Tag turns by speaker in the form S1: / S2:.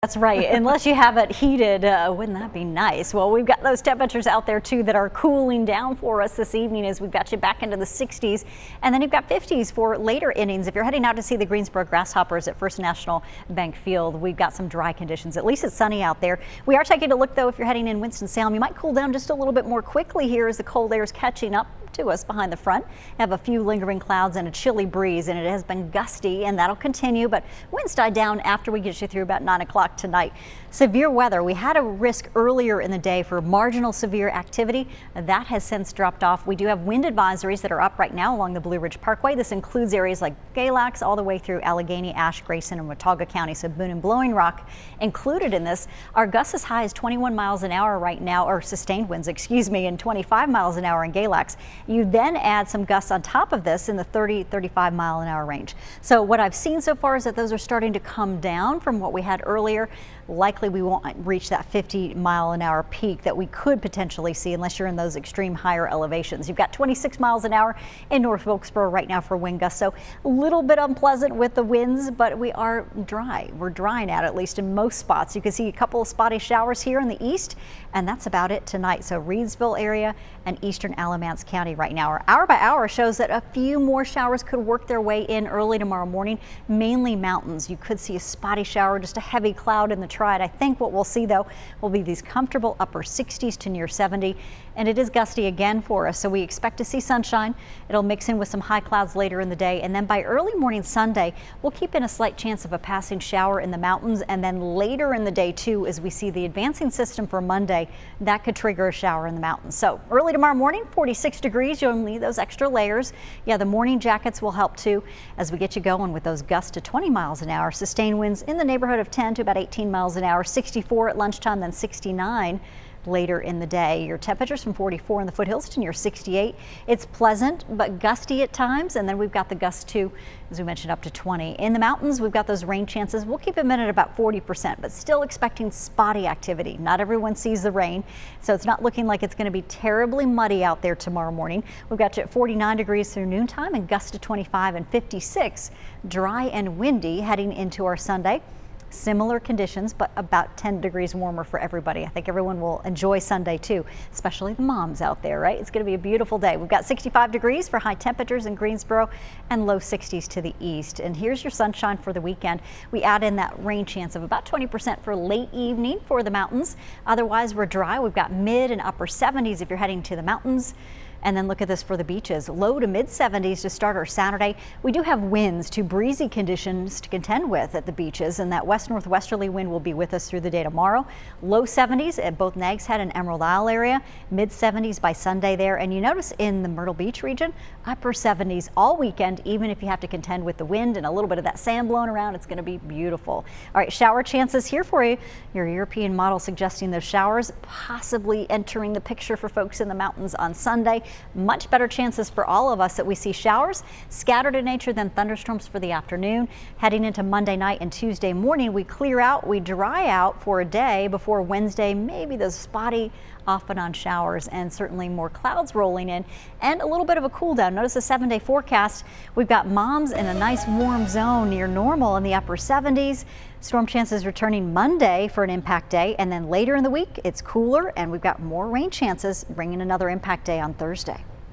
S1: That's right, unless you have it heated, wouldn't that be nice? Well, we've got those temperatures out there too that are cooling down for us this evening as we've got you back into the 60s, and then you've got 50s for later innings. If you're heading out to see the Greensboro Grasshoppers at First National Bank Field, we've got some dry conditions. At least it's sunny out there. We are taking a look though, if you're heading in Winston-Salem, you might cool down just a little bit more quickly here as the cold air is catching up to us behind the front. Have a few lingering clouds and a chilly breeze, and it has been gusty, and that'll continue, but winds die down after we get you through about 9 o'clock tonight. Severe weather. We had a risk earlier in the day for marginal severe activity. That has since dropped off. We do have wind advisories that are up right now along the Blue Ridge Parkway. This includes areas like Galax all the way through Allegheny, Ashe, Grayson, and Watauga County. So Boone and Blowing Rock included in this. Our gusts as high as 21 miles an hour right now, or sustained winds, excuse me, and 25 miles an hour in Galax. You then add some gusts on top of this in the 30-35 mile an hour range. So what I've seen so far is that those are starting to come down from what we had earlier. Likely we won't reach that 50 mile an hour peak that we could potentially see unless you're in those extreme higher elevations. You've got 26 miles an hour in North Wilkesboro right now for wind gusts, so a little bit unpleasant with the winds, but we are dry. We're drying out at least in most spots. You can see a couple of spotty showers here in the east, and that's about it tonight. So Reedsville area and eastern Alamance County right now. Our hour by hour shows that a few more showers could work their way in early tomorrow morning, mainly mountains. You could see a spotty shower, just a heavy cloud in the tride. I think what we'll see though will be these comfortable upper 60s to near 70, and it is gusty again for us, so we expect to see sunshine. It'll mix in with some high clouds later in the day, and then by early morning Sunday we'll keep in a slight chance of a passing shower in the mountains, and then later in the day too, as we see the advancing system for Monday, that could trigger a shower in the mountains. So early tomorrow morning, 46 degrees. You'll need those extra layers. Yeah, the morning jackets will help too as we get you going with those gusts to 20 miles an hour. Sustained winds in the neighborhood of 10 to about 18 miles an hour. 64 at lunchtime, then 69 later in the day. Your temperatures from 44 in the foothills to near 68. It's pleasant but gusty at times, and then we've got the gusts too, as we mentioned, up to 20. In the mountains, we've got those rain chances. We'll keep them in at about 40%, but still expecting spotty activity. Not everyone sees the rain, so it's not looking like it's going to be terribly muddy out there tomorrow morning. We've got you at 49 degrees through noontime and gusts to 25 and 56. Dry and windy heading into our Sunday. Similar conditions, but about 10 degrees warmer for everybody. I think everyone will enjoy Sunday too, especially the moms out there, right? It's going to be a beautiful day. We've got 65 degrees for high temperatures in Greensboro and low 60s to the east. And here's your sunshine for the weekend. We add in that rain chance of about 20% for late evening for the mountains. Otherwise, we're dry. We've got mid and upper 70s if you're heading to the mountains. And then look at this for the beaches. Low to mid 70s to start our Saturday. We do have winds to breezy conditions to contend with at the beaches, and that west northwesterly wind will be with us through the day tomorrow. Low 70s at both Nags Head and Emerald Isle area. Mid 70s by Sunday there. And you notice in the Myrtle Beach region, upper 70s all weekend, even if you have to contend with the wind and a little bit of that sand blowing around. It's going to be beautiful. All right, shower chances here for you. Your European model suggesting those showers possibly entering the picture for folks in the mountains on Sunday. Much better chances for all of us that we see showers, scattered in nature, than thunderstorms for the afternoon. Heading into Monday night and Tuesday morning, we clear out, we dry out for a day before Wednesday, maybe those spotty off and on showers, and certainly more clouds rolling in and a little bit of a cool down. Notice the 7-day forecast. We've got moms in a nice warm zone near normal in the upper 70s. Storm chances returning Monday for an impact day, and then later in the week it's cooler and we've got more rain chances, bringing another impact day on Thursday.